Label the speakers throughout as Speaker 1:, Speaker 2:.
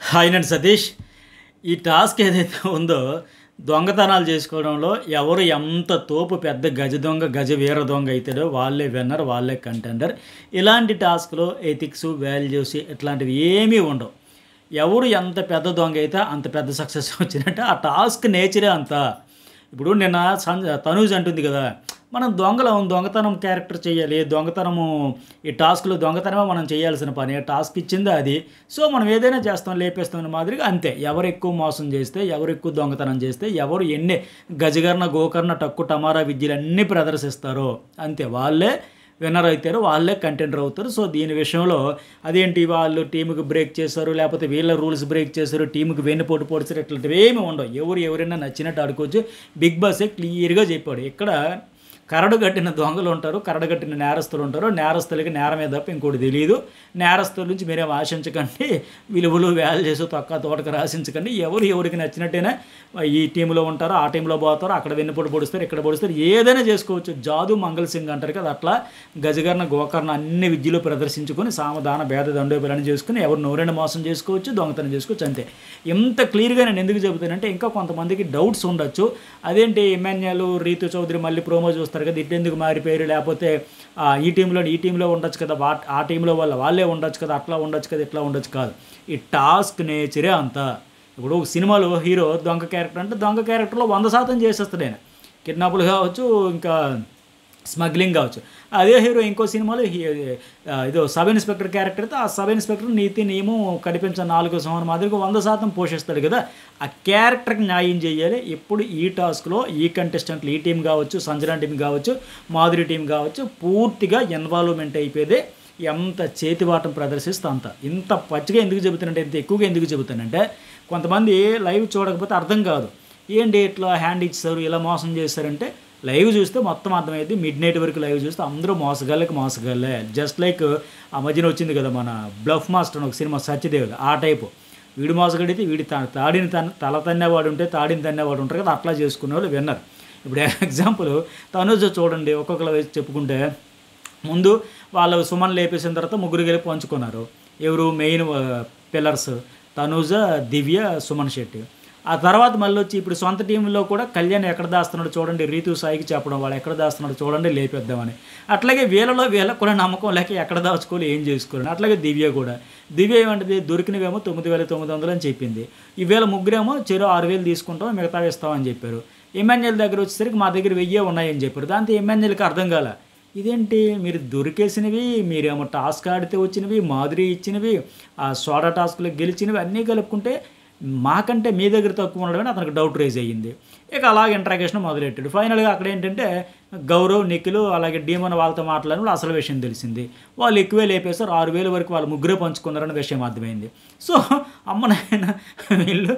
Speaker 1: Hi నేను సతీష్. ఈ task ఏదైతే ఉందో దొంగతనాలు చేసుకోవడంలో ఎవరు ఎంత తోపు పెద్ద గజ దొంగ, గజ వీర దొంగ అయితాడో వాళ్ళే విన్నర్, వాళ్ళే కంటెండర్. ఇలాంటి టాస్క్‌లో ఎథిక్స్, వాల్యూస్ ఇట్లాంటివి ఏమీ ఉండవు. ఎవరు ఎంత పెద్ద దొంగ అయితే అంత పెద్ద సక్సెస్ వచ్చినట్టు ఆ టాస్క్ నేచరే అంత. ఇప్పుడు నిన్న తనూజ్ అంటుంది కదా, మనం దొంగతనం క్యారెక్టర్ చేయాలి, దొంగతనము ఈ టాస్క్లో దొంగతనమే మనం చేయాల్సిన పని, టాస్క్ ఇచ్చింది అది. సో మనం ఏదైనా చేస్తాం, లేపేస్తాం అనే మాదిరిగా అంతే. ఎవరు ఎక్కువ మోసం చేస్తే, ఎవరు ఎక్కువ దొంగతనం చేస్తే, ఎవరు ఎన్ని గజకర్ణ గోకర్ణ టక్కు టమారా విద్యలు అన్నీ ప్రదర్శిస్తారో అంతే, వాళ్ళే విన్నర్ అవుతారు, వాళ్ళే కంటెండర్ అవుతారు. సో దీని విషయంలో అదేంటి వాళ్ళు టీముకి బ్రేక్ చేశారు, లేకపోతే వీళ్ళ రూల్స్ బ్రేక్ చేశారు, టీముకి వెన్నుపోటు పొడిచారు, ఇట్లాంటివి ఏమి ఉండవు. ఎవరైనా నచ్చినట్టు ఆడుకోవచ్చు. బిగ్ బాసే క్లియర్గా చెప్పాడు. ఇక్కడ కరడు కట్టిన దొంగలు ఉంటారు, కరడు కట్టిన నేరస్తులు ఉంటారు. నేరస్తులకి నేరమే తప్ప ఇంకోటి తెలియదు. నేరస్తుల నుంచి మీరేం ఆశించకండి, విలువలు వాల్యూస్ తొక్క తోటకు రాసించకండి. ఎవరికి నచ్చినట్టేనే ఈ టీంలో ఉంటారో ఆ టీంలో పోతారు, అక్కడ వెన్నుపోటు పొడుస్తారు, ఇక్కడ పొడుస్తారు, ఏదైనా చేసుకోవచ్చు. జాదు మంగళ సింగ్ అంటారు కదా, అట్లా గజకర్ణ గోకర్ణ అన్ని విద్యలు ప్రదర్శించుకొని సామధాన భేద దండోపరాన్ని చేసుకుని ఎవరు నోరైనా మోసం చేసుకోవచ్చు, దొంగతనం చేసుకోవచ్చు, అంతే. ఇంత క్లియర్గా నేను ఎందుకు చెబుతానంటే ఇంకా కొంతమందికి డౌట్స్ ఉండొచ్చు. అదేంటి ఇమాన్యుయల్, రీతు చౌదరి మళ్ళీ ప్రోమో చూస్తారు కదా, ఇట్టెందుకు మారిపోయారు, లేకపోతే ఈ టీంలో ఉండొచ్చు కదా, ఆ టీంలో వాళ్ళే ఉండొచ్చు కదా, అట్లా ఉండొచ్చు కదా, ఇట్లా ఉండొచ్చు కాదు. ఈ టాస్క్ నేచరే అంత. ఇప్పుడు సినిమాలో హీరో దొంగ క్యారెక్టర్ అంటే దొంగ క్యారెక్టర్లో 100% చేసేస్తాడు ఆయన. కిడ్నాపులు కావచ్చు, ఇంకా స్మగ్లింగ్ కావచ్చు. అదే హీరో ఇంకో సినిమాలో ఇదో సబ్ ఇన్స్పెక్టర్ క్యారెక్టర్ అయితే ఆ సబ్ ఇన్స్పెక్టర్ నీతి నియమం కనిపించిన 4 సంవత్సరం మాదిరిగా 100% పోషిస్తాడు కదా. ఆ క్యారెక్టర్కి న్యాయం చేయాలి. ఇప్పుడు ఈ టాస్క్లో ఈ కంటెస్టెంట్లు, ఈ టీం కావచ్చు, సంజన టీం కావచ్చు, మాధురి టీం కావచ్చు, పూర్తిగా ఇన్వాల్వ్మెంట్ అయిపోయేదే. ఎంత చేతివాటం ప్రదర్శిస్తే అంత. ఇంత పచ్చిగా ఎందుకు చెబుతానంటే, ఇంత ఎక్కువగా ఎందుకు చెబుతానంటే, కొంతమంది లైవ్ చూడకపోతే అర్థం కాదు. ఏంటి ఇట్లా హ్యాండ్ ఇచ్చారు, ఇలా మోసం చేశారంటే లైవ్ చూస్తే మొత్తం అర్థమైంది. మిడ్ నైట్ వరకు లైవ్ చూస్తే అందరూ మోసగాళ్ళే. జస్ట్ లైక్ ఆ మధ్యన వచ్చింది కదా మన బ్లఫ్ మాస్టర్ అని ఒక సినిమా, సత్యదేవ్, ఆ టైపు. వీడు మోసగడితే వీడి తల తన్నేవాడు ఉంటే తాడిని తన్నేవాడు ఉంటారు కదా, అట్లా చేసుకునే వాళ్ళు విన్నర్. ఇప్పుడు ఎగ్జాంపుల్ తనుజ చూడండి, ఒక్కొక్కరు వేసి చెప్పుకుంటే ముందు వాళ్ళు సుమన్ లేపేసిన తర్వాత ముగ్గురు కలిపి పంచుకున్నారు. ఎవరు మెయిన్ పిల్లర్స్, తనుజ, దివ్య, సుమన్ శెట్టి. ఆ తర్వాత మళ్ళీ వచ్చి ఇప్పుడు సొంత టీంలో కూడా కళ్యాణ్ ఎక్కడ దాస్తున్నాడు చూడండి, రీతు సాయికి చెప్పడం వాళ్ళు ఎక్కడ దాస్తున్నాడు చూడండి లేపేద్దామని. అట్లాగే వీళ్ళకు కూడా నమ్మకం లేక ఎక్కడ దాచుకోవాలి, ఏం చేసుకోవాలి. అట్లాగే దివ్య ఏమంటుంది, దొరికినవేమో 9,900 అని చెప్పింది. ఈవేళ ముగ్గురేమో చెరో 6,000 తీసుకుంటాం, మిగతా ఇస్తామని చెప్పారు. ఇమాన్యుయల్ దగ్గర వచ్చేసరికి మా దగ్గర 1000 ఉన్నాయని చెప్పారు. దాంతో ఇమాన్యుయల్కి అర్థం కాల, ఇదేంటి మీరు దొరికేసినవి, మీరేమో టాస్క్ ఆడితే వచ్చినవి, మాధురి ఇచ్చినవి, ఆ సోడా టాస్క్లో గెలిచినవి అన్నీ కలుపుకుంటే మాకంటే మీ దగ్గర తక్కువ ఉండడమని అతనికి డౌట్ రేజ్ అయ్యింది. ఇక అలాగే ఇంట్రాగేషన్ మొదలెట్టాడు. ఫైనల్గా అక్కడ ఏంటంటే గౌరవ్, నిఖిల్ అలాగే డీమన్ వాళ్ళతో మాట్లాడిన అసలు విషయం తెలిసింది. వాళ్ళు ఎక్కువే లేపేశారు, 6,000 వరకు వాళ్ళు ముగ్గురే పంచుకున్నారన్న విషయం అర్థమైంది. సో అమ్మనైనా వీళ్ళు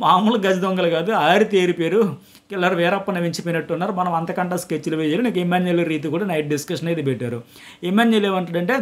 Speaker 1: మామూలు గజ దొంగలు కాదు, ఆరితేరిపోయారు, కిల్లర్ వీరప్పని మించిపోయినట్టున్నారు. మనం అంతకంటే స్కెచ్లు వేయాలి. నాకు ఇమాన్యుయల్, రీతు కూడా నైట్ డిస్కషన్ అయితే పెట్టారు. ఇమాన్యుయల్ ఏమంటాడంటే,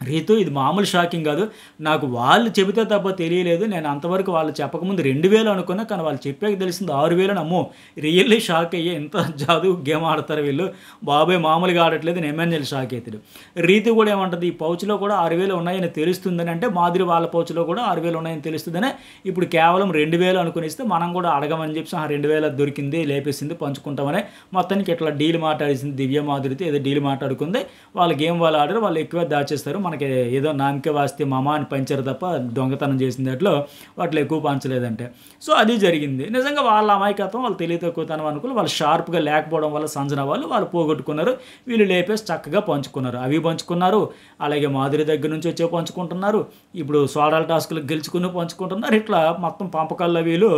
Speaker 1: రీతు ఇది మామూలు షాకింగ్ కాదు, నాకు వాళ్ళు చెబితే తప్ప తెలియలేదు, నేను అంతవరకు వాళ్ళు చెప్పకముందు 2,000 అనుకున్నా, కానీ వాళ్ళు చెప్పాక తెలిసింది 6,000. అమ్మో రియల్లీ షాక్ అయ్యే, ఎంత జాదు గేమ్ ఆడతారు వీళ్ళు, బాబాయ్ మామూలుగా ఆడట్లేదు, నేను ఎమ్మెన్యేలు షాక్ అవుతాడు. రీతు కూడా ఏమంటుంది, ఈ పౌచ్లో కూడా 6,000 ఉన్నాయని తెలుస్తుందని, అంటే మాదిరి వాళ్ళ పౌచ్లో కూడా 6,000 ఉన్నాయని తెలుస్తుందని ఇప్పుడు కేవలం 2,000 అనుకుని ఇస్తే మనం కూడా అడగమని చెప్పి 2,000 దొరికింది, లేపేసింది, పంచుకుంటామని మొత్తానికి ఇట్లా డీల్ మాట్లాడేసింది. దివ్య మాధురితో ఏదో డీల్ మాట్లాడుకుంది. వాళ్ళ గేమ్ వాళ్ళు ఆడారు, వాళ్ళు ఎక్కువ దాచేస్తారు, మనకి ఏదో నామకే వాస్తే మామ అని పంచారు తప్ప దొంగతనం చేసిన దాంట్లో వాటిలో ఎక్కువ పంచలేదంటే. సో అది జరిగింది. నిజంగా వాళ్ళ అమాయకత్వం, వాళ్ళు తెలివి తక్కువతనం అనుకుని వాళ్ళు షార్ప్గా లేకపోవడం వల్ల సంజన వాళ్ళు పోగొట్టుకున్నారు. వీళ్ళు లేపేసి చక్కగా పంచుకున్నారు, అవి పంచుకున్నారు. అలాగే మాధురి దగ్గర నుంచి వచ్చే పంచుకుంటున్నారు, ఇప్పుడు సోడాల టాస్కులు గెలుచుకుని పంచుకుంటున్నారు. ఇట్లా మొత్తం పంపకాల్లో వీళ్ళు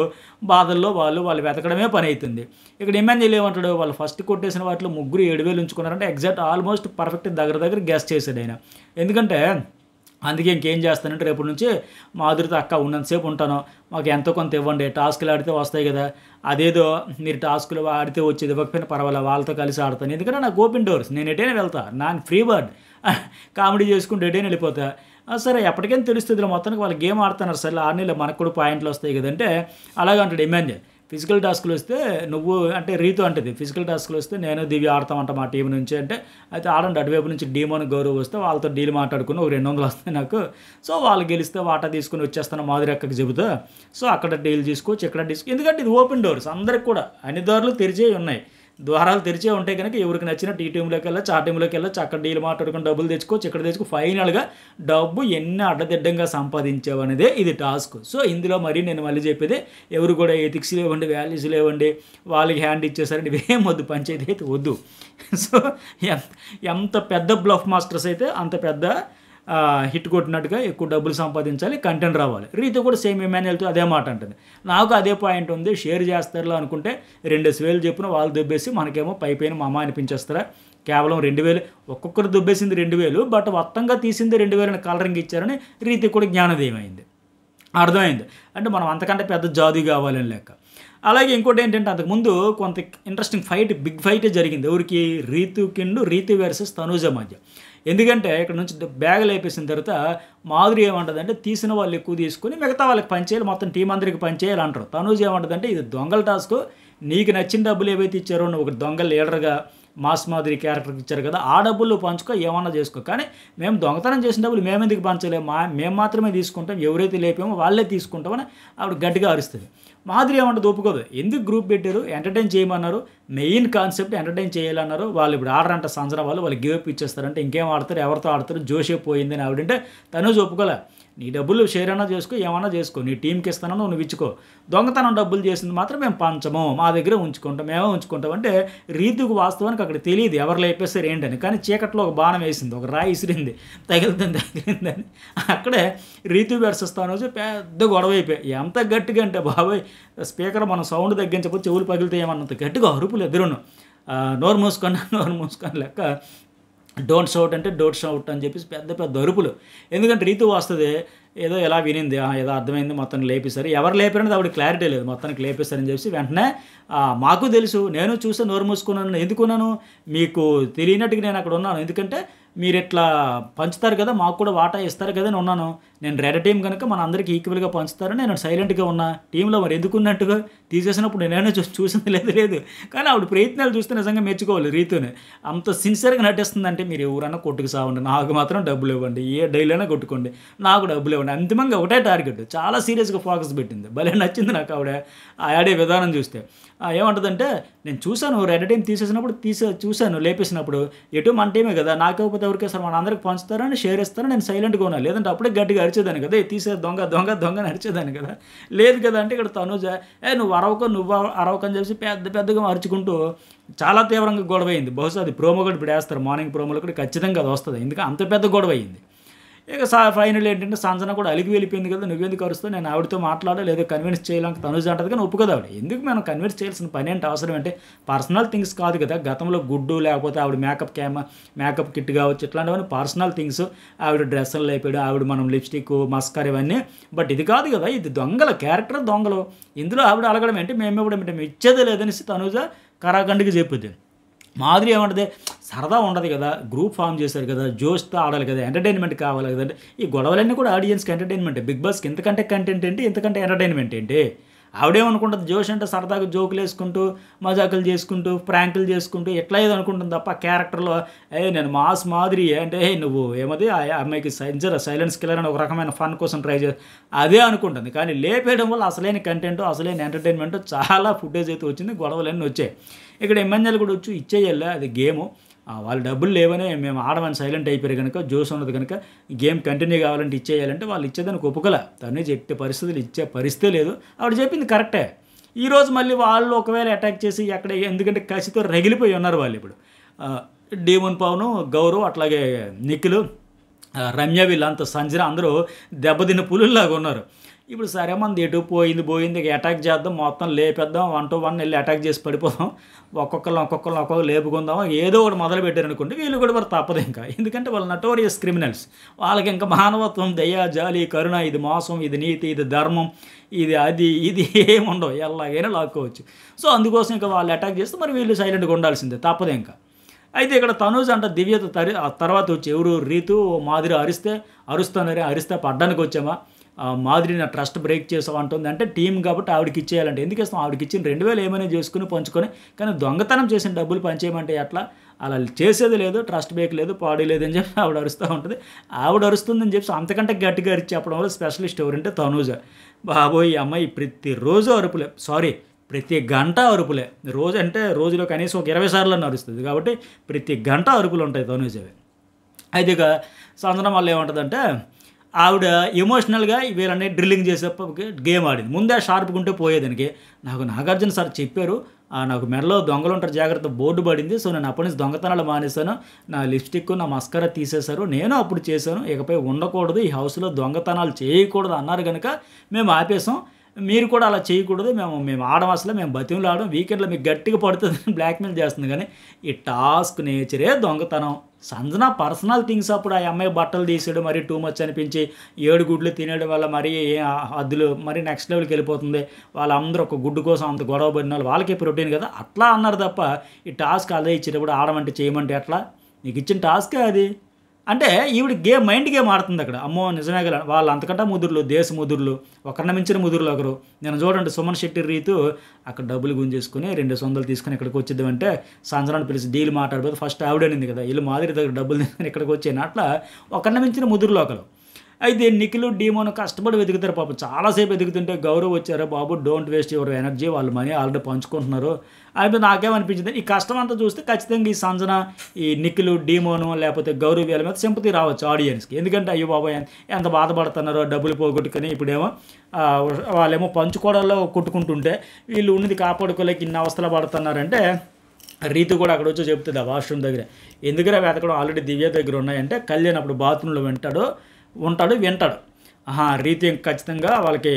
Speaker 1: బాధల్లో వాళ్ళు వెతకడమే పని అవుతుంది. ఇక్కడ ఇమాన్యుయల్ ఏమంటాడు, వాళ్ళు ఫస్ట్ కొట్టేసిన వాటిలో ముగ్గురు 7,000 ఉంచుకున్నారంటే ఎగ్జాక్ట్ ఆల్మోస్ట్ పర్ఫెక్ట్ దగ్గర గెస్ చేశాడు ఆయన. ఎందుకంటే అందుకే ఇంకేం చేస్తానంటే రేపు నుంచి మాధురితో అక్క ఉన్నంతసేపు ఉంటాను, మాకు ఎంతో కొంత ఇవ్వండి, టాస్కులు ఆడితే వస్తాయి కదా, అదేదో మీరు టాస్కులు ఆడితే వచ్చేది ఇవ్వకపోయినా పర్వాలేదు, వాళ్ళతో కలిసి ఆడతాను, ఎందుకంటే నాకు ఓపెన్ డోర్స్, నేను ఎటైనా వెళ్తా, నాకు ఫ్రీ బర్డ్, కామెడీ చేసుకుంటూ ఎటైనా వెళ్ళిపోతా. సరే ఎప్పటికైనా తెలుస్తుంది మొత్తానికి వాళ్ళు గేమ్ ఆడుతున్నారు, సరే ఆడనీళ్ళు మనకు కూడా పాయింట్లు వస్తాయి కదంటే అలాగే అంటాడు ఇమాన్యుయల్. ఫిజికల్ టాస్క్‌లు వస్తే నువ్వు అంటే రీతు అంటది. ఫిజికల్ టాస్క్‌లు వస్తే నేను, దివ్య ఆడతామంట మా టీమ్ నుంచి అంటే, అయితే ఆడండి అటువైపు నుంచి డీమోన్, గౌరవ్ వస్తే వాళ్ళతో డీల్ మాట్లాడుకుని ఒక 200 వస్తాయి నాకు. సో, వాళ్ళు గెలిస్తే వాటా తీసుకొని వచ్చేస్తాను మాధురి అక్కకి చెబుతా. సో, అక్కడ డీల్ తీసుకోవచ్చు, ఇక్కడ ఎందుకంటే ఇది ఓపెన్ డోర్స్ అందరికి కూడా. అన్ని దారులు తెరిచేయి ఉన్నాయి. ద్వారాలు తెరిచే ఉంటాయి కనుక ఎవరికి నచ్చినట్టు ఈ టీంలోకి వెళ్ళొచ్చు, ఆ టీంలోకి వెళ్ళొచ్చు, అక్కడ డీల్ మాట్లాడుకుని డబ్బులు తెచ్చుకోవచ్చు, ఇక్కడ తెచ్చుకో ఫైనల్‌గా డబ్బు ఎన్ని అడ్డదిడ్డంగా సంపాదించావనేదే ఇది టాస్క్. సో, ఇందులో మరి నేను మళ్ళీ చెప్పేది ఎవరు కూడా ఎథిక్స్ లేవండి, వాల్యూస్ లేవండి, వాళ్ళకి హ్యాండ్ ఇచ్చేసారండి ఇవేం వద్దు, పంచాయతీ అయితే వద్దు. సో, ఎంత ఎంత పెద్ద బ్లఫ్ మాస్టర్స్ అయితే అంత పెద్ద హిట్ కొట్టినట్టుగా ఎక్కువ డబ్బులు సంపాదించాలి, కంటెంట్ రావాలి. రీతు కూడా సేమ్ ఇమాన్యుయల్‌తో అదే మాట అంటుంది. నాకు అదే పాయింట్ ఉంది, షేర్ చేస్తారులే అనుకుంటే 2,000 చెప్పున వాళ్ళు దొబ్బేసి మనకేమో పైపైన మా అమ్మ అనిపించేస్తారా, కేవలం 2,000 ఒక్కొక్కరు దొబ్బేసింది 2,000 బట్ మొత్తంగా తీసింది 2,000 అని కలరింగ్ ఇచ్చారని రీతికి కూడా జ్ఞానోదయం అయింది, అర్థమైంది. అంటే మనం అంతకంటే పెద్ద జాదు కావాలని లెక్క. అలాగే ఇంకోటి ఏంటంటే అంతకుముందు కొంత ఇంట్రెస్టింగ్ ఫైట్, బిగ్ ఫైటే జరిగింది. ఎవరికి? రీతు వర్సెస్ తనూజ మధ్య. ఎందుకంటే ఇక్కడ నుంచి బ్యాగులు వేపేసిన తర్వాత మాధురి ఏమంటుందంటే తీసిన వాళ్ళు ఎక్కువ తీసుకొని మిగతా వాళ్ళకి పంచేయాలి, మొత్తం టీం అందరికి పంచేయాలి అంటారు. తనూజ ఏమంటుందంటే ఇది దొంగల టాస్క్, నీకు నచ్చిన డబ్బులు ఏవైతే ఇచ్చారో నువ్వు ఒక దొంగ లీడర్గా మాస్ మాధురి క్యారెక్టర్కి ఇచ్చారు కదా, ఆ డబ్బులు పంచుకో, ఏమన్నా చేసుకో, కానీ మేము దొంగతనం చేసిన డబ్బులు మేమెందుకు పంచలేము, మేము మాత్రమే తీసుకుంటాం, ఎవరైతే లేపామో వాళ్ళే తీసుకుంటామని ఆవిడ గట్టిగా అరుస్తుంది. మాధురి ఏమంటుంది? ఒప్పుకోదు. ఎందుకు గ్రూప్ పెట్టారు, ఎంటర్టైన్ చేయమన్నారు, మెయిన్ కాన్సెప్ట్ ఎంటర్టైన్ చేయాలన్నారు. వాళ్ళు ఇప్పుడు ఆడరంట సంజన వాళ్ళు గివ్ అప్ ఇచ్చేస్తారంటే ఇంకేం ఆడతారు, ఎవరితో ఆడతారు, జోషే పోయిందని ఆవిడంటే తను ఒప్పుకోలే. నీ డబ్బులు షేర్ అయినా చేసుకో, ఏమన్నా చేసుకో, నీ టీంకి ఇస్తానో నువ్వు ఇచ్చుకో, దొంగతనం డబ్బులు చేసింది మాత్రం మేము పంచము, మా దగ్గర ఉంచుకుంటాం, మేమే ఉంచుకుంటాం అంటే రీతుకు వాస్తవానికి అక్కడ తెలియదు ఎవరు లేపేస్తారు ఏంటని. కానీ చీకట్లో ఒక బాణం వేసింది, ఒక రాయి ఇసిరింది, తగిలిందని అక్కడే రీతు వర్సెస్ తనూజ పెద్ద గొడవ అయిపోయి. ఎంత గట్టిగా అంటే బాబాయ్ స్పీకర్ మనం సౌండ్ తగ్గించకపోతే చెవులు పగిలితాయేమన్నంత గట్టిగా అరుపులు ఎదురును. నోరు మూసుకొని లెక్క. డోంట్ షౌట్ అంటే డోంట్ షౌట్ అని చెప్పేసి పెద్ద పెద్ద అరుపులు. ఎందుకంటే రీతు వస్తుంది ఏదో ఎలా వినింది, ఏదో అర్థమైంది, మొత్తానికి లేపేశారు. ఎవరు లేపారనేది ఆవిడ క్లారిటీ లేదు, మొత్తానికి లేపేశారని చెప్పేసి వెంటనే మాకు తెలుసు, నేను చూస్తే నోరు మూసుకున్నాను. ఎందుకున్నాను? మీకు తెలియనట్టుగా నేను అక్కడ ఉన్నాను. ఎందుకంటే మీరు ఇట్లా పంచుతారు కదా, మాకు కూడా వాటా ఇస్తారు కదా అని ఉన్నాను. నేను రెడ్ టీం కనుక మన అందరికీ ఈక్వల్గా పంచుతారని నేను సైలెంట్గా ఉన్నా. టీంలో మరి ఎందుకున్నట్టుగా తీసేసినప్పుడు నేనే చూసింది లేదు. కానీ ఆవిడ ప్రయత్నాలు చూస్తే నిజంగా మెచ్చుకోవాలి రీతుని. అంత సిన్సియర్గా నటిస్తుందంటే మీరు ఎవరన్నా కొట్టుకు సావండి, నాకు మాత్రం డబ్బులు ఇవ్వండి, ఏ డైలీ అయినా కొట్టుకోండి, నాకు డబ్బులు ఇవ్వండి. అంతిమంగా ఒకటే టార్గెట్, చాలా సీరియస్గా ఫోకస్ పెట్టింది. భలే నచ్చింది నాకు ఆవిడ ఆడే విధానం చూస్తే. ఏమంటుందంటే నేను చూశాను రెడ్ టీం తీసేసినప్పుడు చూశాను లేపేసినప్పుడు, ఎటు మన టీమే కదా, నాకపోతే ఎవరికి సార్ మన అందరికి పంచుతారని షేర్ ఇస్తారని నేను సైలెంట్గా ఉన్నాను, లేదంటే అప్పుడే గట్టిగా అరిచేదాన్ని కదా, తీసే దొంగ అరిచేదాన్ని కదా, లేదు కదా. అంటే ఇక్కడ తనూజ నువ్వు అరవకని చెప్పి పెద్దగా అరుచుకుంటూ చాలా తీవ్రంగా గొడవ అయింది. బహుశా అది ప్రోమో కూడా ఇప్పుడు వేస్తారు, మార్నింగ్ ప్రోమోలో కూడా ఖచ్చితంగా అది వస్తుంది, ఎందుకంటే అంత పెద్ద గొడవ అయింది. ఇక ఫైనల్ ఏంటంటే సంజన కూడా అలిగి వెళ్ళిపోయింది కదా, నువ్వెందుకు అరుస్తావు, నేను ఆవిడతో మాట్లాడాలి లేదో కన్విన్స్ చేయాలని తనుజ అంటది, కానీ ఒప్పుకోదు ఆవిడ. ఎందుకు మనం కన్విన్స్ చేయాల్సిన పని అంటే అవసరం అంటే పర్సనల్ థింగ్స్ కాదు కదా, గతంలో గుడ్డు లేకపోతే ఆవిడ మేకప్ కిట్ కావచ్చు, ఇట్లాంటివన్నీ పర్సనల్ థింగ్స్. ఆవిడ డ్రెస్సులు లేపాడు, ఆవిడ మనం లిప్స్టిక్ మస్కార్ ఇవన్నీ, బట్ ఇది కాదు కదా, ఇది దొంగల క్యారెక్టర్, దొంగలు. ఇందులో ఆవిడ అలగడం ఏంటి, మేము ఇవ్వడం ఏంటి, మేము ఇచ్చేదే లేదనేసి తనుజ కరాఖండికి చెప్పుద్ది. మాధురి ఏమంటది, సరదా ఉండదు కదా, గ్రూప్ ఫామ్ చేశారు కదా, జోష్తో ఆడాలి కదా, ఎంటర్టైన్మెంట్ కావాలి కదంటే ఈ గొడవలన్నీ కూడా ఆడియన్స్కి ఎంటర్టైన్మెంట్. బిగ్ బాస్కి ఇంతకంటే కంటెంట్ ఏంటి, ఇంతకంటే ఎంటర్టైన్మెంట్ ఏంటి? ఆవిడేమనుకుంటుంది, జోష్ అంటే సరదాగా జోకులు వేసుకుంటూ మజాకులు చేసుకుంటూ ప్రాంకులు చేసుకుంటూ ఎట్లా ఏదో అనుకుంటుంది తప్ప క్యారెక్టర్లో నేను మాస్ మాధురి అంటే నువ్వు ఏమది ఆ అమ్మాయికి సైలెన్స్ కిల్లర్ అని ఒక రకమైన ఫన్ కోసం ట్రై చేసి అదే అనుకుంటుంది. కానీ లేపేయడం వల్ల అసలైన కంటెంట్ అసలైన ఎంటర్టైన్మెంట్ చాలా ఫుటేజ్ అయితే వచ్చింది, గొడవలన్నీ వచ్చాయి. ఇక్కడ ఎమ్మెల్యేలు కూడా వచ్చి ఇచ్చేయాలి, అది గేము, వాళ్ళు డబ్బులు లేవనే మేము ఆడమని సైలెంట్ అయిపోయారు కనుక, జోస్ ఉన్నది కనుక గేమ్ కంటిన్యూ కావాలంటే ఇచ్చేయాలంటే వాళ్ళు ఇచ్చేదానికి ఒప్పుకోలే. తనే చెప్తే పరిస్థితులు ఇచ్చే పరిస్థితే లేదు. ఆవిడ చెప్పింది కరెక్టే. ఈరోజు మళ్ళీ వాళ్ళు ఒకవేళ అటాక్ చేసి అక్కడ, ఎందుకంటే కసితో రగిలిపోయి ఉన్నారు వాళ్ళు ఇప్పుడు. డీమన్ పవన్, గౌరవ్, అట్లాగే నిఖిల్, రమ్య, వీళ్ళంతా సంజన అందరూ దెబ్బతిన్న పులుల్లాగా ఉన్నారు. ఇప్పుడు సరే మంది ఎటు పోయింది, ఇక అటాక్ చేద్దాం, మొత్తం లేపేద్దాం, 1 to 1 వెళ్ళి అటాక్ చేసి పడిపోదాం, ఒక్కొక్కరు లేపుకుందాం, ఏదో ఒకటి మొదలు పెట్టారు అనుకోండి, వీళ్ళు కూడా మరి తప్పదు ఇంకా. ఎందుకంటే వాళ్ళు నటోరియస్ క్రిమినల్స్, వాళ్ళకి ఇంకా మానవత్వం, దయ, జాలి, కరుణ, ఇది మోసం, ఇది నీతి, ఇది ధర్మం, ఇది ఏముండవు, ఎలాగైనా లాక్కోవచ్చు. సో అందుకోసం ఇంకా వాళ్ళు అటాక్ చేస్తే మరి వీళ్ళు సైలెంట్గా ఉండాల్సిందే, తప్పదు ఇంకా. అయితే ఇక్కడ తనూజ్ అంట దివ్యత తర్వాత వచ్చి ఎవరు రీతు మాధురి అరిస్తే పడ్డానికి వచ్చామా, మాధురి నా ట్రస్ట్ బ్రేక్ చేసావు అంటుంది. అంటే టీం కాబట్టి ఆవిడకి ఇచ్చేయాలంటే ఎందుకు ఇస్తాం, ఆవిడకి ఇచ్చిన 2,000 ఏమైనా చేసుకుని పంచుకొని, కానీ దొంగతనం చేసిన డబ్బులు పంచేయమంటే ఎట్లా, అలా చేసేది లేదు, ట్రస్ట్ బ్రేక్ లేదు, పాడు లేదు అని చెప్పి ఆవిడ అరుస్తూ ఉంటుంది. ఆవిడ అరుస్తుందని చెప్పి అంతకంటే గట్టిగా అరిచి చెప్పడం వల్ల స్పెషలిస్ట్ ఎవరంటే తనూజ. బాబోయ్ ఈ అమ్మాయి ప్రతిరోజు అరుపులే, ప్రతి గంట అరుపులే. రోజు అంటే రోజులో కనీసం ఒక 20 సార్లు అరుస్తుంది కాబట్టి ప్రతి గంట అరుపులు ఉంటాయి తనూజవి. అయితే ఇక సంజన మళ్ళీ ఏమంటుందంటే, ఆవిడ ఎమోషనల్గా వీళ్ళని డ్రిల్లింగ్ చేసే గేమ్ ఆడింది. ముందే షార్ప్గా ఉంటే పోయేదానికి. నాకు నాగార్జున సార్ చెప్పారు, నాకు మెడలో దొంగలు ఉంటారు జాగ్రత్త బోర్డు పడింది, సో నేను అప్పటి నుంచి దొంగతనాలు మానేశాను, నా లిప్స్టిక్ నా మస్కరా తీసేశారు, నేను అప్పుడు చేశాను, ఇకపై ఉండకూడదు, ఈ హౌస్లో దొంగతనాలు చేయకూడదు అన్నారు కనుక మేము ఆపేసాం, మీరు కూడా అలా చేయకూడదు, మేము ఆడం, అసలు మేము బతిమలు ఆడడం, వీకెండ్లో మీకు గట్టిగా పడుతుందని బ్లాక్మెయిల్ చేస్తుంది. కానీ ఈ టాస్క్ నేచరే దొంగతనం. సంజన పర్సనల్ థింగ్స్ అప్పుడు ఆ అమ్మాయి బట్టలు తీసాడు మరి టూ మచ్ అనిపించి 7 గుడ్లు తినేయడం వల్ల మరి అద్దులు మరి నెక్స్ట్ లెవెల్కి వెళ్ళిపోతుంది, వాళ్ళందరూ ఒక గుడ్డు కోసం అంత గొడవ పడిన వాళ్ళు వాళ్ళకే ప్రోటీన్ కదా అట్లా అన్నారు తప్ప, ఈ టాస్క్ అదే ఇచ్చేటప్పుడు ఆడమంటే చేయమంటే ఎట్లా, నీకు ఇచ్చిన టాస్కే అది. అంటే ఈవిడ మైండ్ గేమ్ ఆడుతుంది అక్కడ. అమ్మో నిజమే కదా, వాళ్ళు అంతకంటే ముదురులు, దేశ ముదురులు, ఒకరిని మించిన ముదురులు ఒకరు. నేను చూడండి సుమన్ శెట్టి రీతు అక్కడ డబ్బులు గుంజేసుకుని 200 తీసుకుని ఇక్కడికి వచ్చేద్దామంటే సంజనాన్ని పిలిచి డీల్ మాట్లాడిపోతే ఫస్ట్ ఆవిడనింది కదా, వీళ్ళు మాదిరి దగ్గర డబ్బులు తీసుకుని ఇక్కడికి వచ్చాను. అట్లా ఒకరిని మించిన ముదురులు ఒకరు. అయితే నిఖిల్ డీమోను కష్టపడి వెతుకుతారు పాపం, చాలాసేపు వెతుకుతుంటే గౌరవ్ వచ్చారు, బాబు డోంట్ వేస్ట్ యువర్ ఎనర్జీ, వాళ్ళు మనీ ఆల్రెడీ పంచుకుంటున్నారు. అయితే నాకేమనిపించింది, ఈ కష్టం అంతా చూస్తే ఖచ్చితంగా ఈ సంజన, ఈ నిఖిల్ డీమోను లేకపోతే గౌరవ్ వీళ్ళ మీద సింపతి రావచ్చు ఆడియన్స్కి. ఎందుకంటే అయ్యో బాబాయ్ ఎంత బాధపడుతున్నారో డబ్బులు పోగొట్టుకొని, ఇప్పుడేమో వాళ్ళేమో పంచుకోవడంలో కొట్టుకుంటుంటే వీళ్ళు ఉన్నది కాపాడుకోలేక ఇన్ని అవస్థలు పడుతున్నారంటే, రీతు కూడా అక్కడ వచ్చి చెప్తుంది ఆ వాష్రూమ్ దగ్గర, ఎందుకురా వెతకడం ఆల్రెడీ దివ్య దగ్గర ఉన్నాయంటే, కళ్యాణ్ అప్పుడు బాత్రూంలో ఉంటాడు వింటాడు. రీతి ఖచ్చితంగా వాళ్ళకి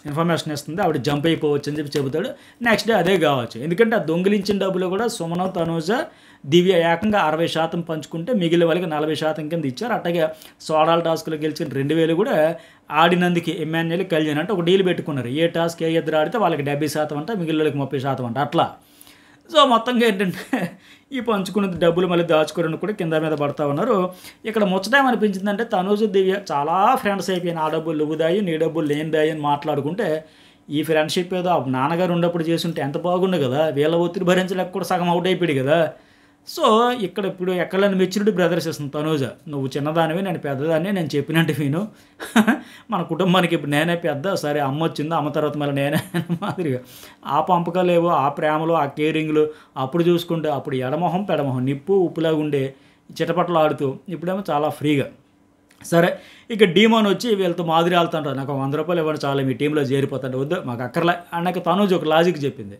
Speaker 1: ఇన్ఫర్మేషన్ ఇస్తుంది, ఆవిడ జంప్ అయిపోవచ్చు అని చెప్పి చెబుతాడు. నెక్స్ట్ డే అదే కావచ్చు, ఎందుకంటే ఆ దొంగిలించిన డబ్బులు కూడా సుమన, తనూజ, దివ్య ఏకంగా 60% పంచుకుంటే మిగిలిన వాళ్ళకి 40% కింద ఇచ్చారు. అట్లాగే సోడాల టాస్క్లో గెలిచిన 2,000 కూడా ఆడినందుకు ఎమ్మెన్యేలు కళ్యాణ్ అంటే ఒక డీల్ పెట్టుకున్నారు, ఏ టాస్క్ ఏ ఇద్దరు ఆడితే వాళ్ళకి 70% అంట, మిగిలిన వాళ్ళకి 30% అంట అట్లా. సో మొత్తంగా ఏంటంటే ఈ పంచుకున్న డబ్బులు మళ్ళీ దాచుకోవడానికి కూడా కింద మీద పడతా ఉన్నారు. ఇక్కడ ముచ్చటేమనిపించిందంటే తనూజ దివ్య చాలా ఫ్రెండ్స్ అయిపోయిన, ఆ డబ్బులు నువ్వు దాయి నీ డబ్బులు నేను దాయి అని మాట్లాడుకుంటే, ఈ ఫ్రెండ్షిప్ ఏదో నాన్నగారు ఉన్నప్పుడు చేస్తుంటే ఎంత బాగుండు కదా, వీళ్ళ ఒత్తిడి భరించలేక కూడా సగం అవుట్ అయిపోయాడు కదా. సో ఇక్కడ ఇప్పుడు ఎక్కడైనా మెచ్యూరిటీ ప్రదర్శిస్తుంది తనూజ, నువ్వు చిన్నదానివి నేను పెద్దదాన్ని, నేను చెప్పినట్టు విను, మన కుటుంబానికి ఇప్పుడు నేనే పెద్ద, సరే అమ్మ వచ్చింది, అమ్మ తర్వాత మళ్ళీ నేనే మాదిరిగా ఆ పంపకాలేవో, ఆ ప్రేమలు, ఆ కేరింగ్లు అప్పుడు చూసుకుంటే, అప్పుడు ఎడమొహం పెడమొహం నిప్పు ఉప్పులాగా ఉండే చిటపట్లు ఆడుతూ, ఇప్పుడేమో చాలా ఫ్రీగా. సరే ఇక డీమోన్ వచ్చి వీళ్ళతో మాదిరి వెళ్తుంటారు, నాకు 100 రూపాయలు ఇవ్వండి చాలా మీ టీంలో చేరిపోతాడు, వద్దు మాకు అక్కర్లే అన్నాక తనూజ ఒక లాజిక్ చెప్పింది,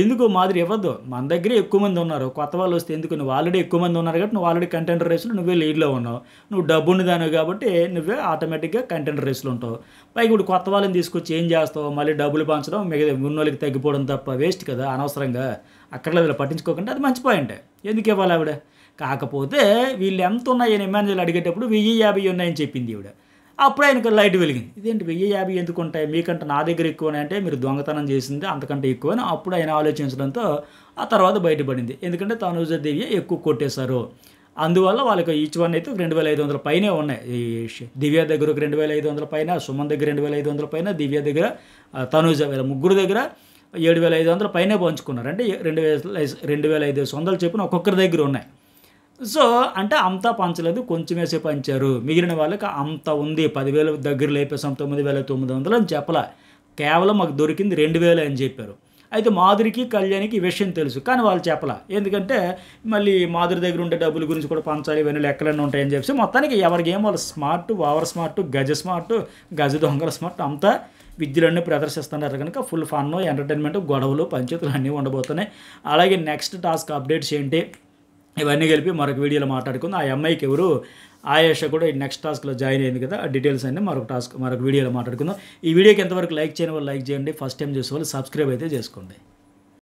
Speaker 1: ఎందుకు మాదిరి ఇవ్వద్దు, మన దగ్గరే ఎక్కువ మంది ఉన్నారు, కొత్త వాళ్ళు వస్తే ఎందుకు, నువ్వు ఆల్రెడీ ఎక్కువ మంది ఉన్నారు కాబట్టి నువ్వు ఆల్రెడీ కంటెంటర్ రేసులో నువ్వే లీడ్లో ఉన్నావు, నువ్వు డబ్బుని దానివి కాబట్టి నువ్వే ఆటోమేటిక్గా కంటెంటర్ రేసులో ఉంటావు, పైకి ఇప్పుడు కొత్త వాళ్ళని తీసుకొచ్చి ఏం చేస్తావు, మళ్ళీ డబ్బులు పంచడం మిగతా ఉన్నోళ్ళకి తగ్గిపోవడం తప్ప వేస్ట్ కదా, అనవసరంగా అక్కర్లేదు పట్టించుకోకుండా, అది మంచి పాయింటే, ఎందుకు ఇవ్వాలి ఆవిడ. కాకపోతే వీళ్ళు ఎంత ఉన్నాయని ఎమ్మెన్యేలు అడిగేటప్పుడు 1050 ఉన్నాయని చెప్పింది ఈవిడ. అప్పుడు ఆయనకు లైట్ వెలిగింది, ఇదేంటి 1050 ఎందుకు ఉంటాయి, మీకంటే నా దగ్గర ఎక్కువనే అంటే మీరు దొంగతనం చేసింది అంతకంటే ఎక్కువని అప్పుడు ఆయన ఆలోచించడంతో ఆ తర్వాత బయటపడింది. ఎందుకంటే తనూజ దివ్య ఎక్కువ కొట్టేశారు, అందువల్ల వాళ్ళకి ఈచ్ వన్ అయితే 2,500 పైనే ఉన్నాయి. ఈ దివ్య దగ్గర ఒక 2,500 పైన, సుమన్ దగ్గర 2,500 పైన, దివ్య దగ్గర, తనూజ వీళ్ళ ముగ్గురు దగ్గర 7,500 పైనే పంచుకున్నారు. అంటే 2,500 చెప్పున ఒక్కొక్కరి దగ్గర ఉన్నాయి. సో అంటే అంతా పంచలేదు, కొంచెం వేసే పంచారు, మిగిలిన వాళ్ళకి అంత ఉంది, 10,000 దగ్గర లేపేసాం 9,900 అని చెప్పలే, కేవలం మాకు దొరికింది 2,000 అని చెప్పారు. అయితే మాధురికి కళ్యాణ్కి ఈ విషయం తెలుసు కానీ వాళ్ళు చెప్పలా, ఎందుకంటే మళ్ళీ మాధురి దగ్గర ఉండే డబ్బుల గురించి కూడా పంచాలి, ఇవన్నీ లెక్కలన్నీ ఉంటాయని చెప్పి మొత్తానికి ఎవరికి ఏం వాళ్ళు స్మార్ట్, ఓవర్ స్మార్ట్, గజ దొంగల స్మార్ట్ అంతా విద్యలన్నీ ప్రదర్శిస్తున్నారు కనుక ఫుల్ ఫన్, ఎంటర్టైన్మెంట్, గొడవలు, పంచాయతీలు అన్నీ ఉండబోతున్నాయి. అలాగే నెక్స్ట్ టాస్క్ అప్డేట్స్ ఏంటి ఇవన్నీ కలిపి మరొక వీడియోలో మాట్లాడుకుందాం. ఆ అమ్మాయికి ఎవరు ఆయేష కూడా ఈ నెక్స్ట్ టాస్క్లో జాయిన్ అయింది కదా, ఆ డీటెయిల్స్ అన్నీ మరొక వీడియోలో మాట్లాడుకుందాం. ఈ వీడియోకి ఎంతవరకు లైక్ చేయని వాళ్ళు లైక్ చేయండి, ఫస్ట్ టైం చూసే వాళ్ళు సబ్స్క్రైబ్ అయితే చేసుకోండి.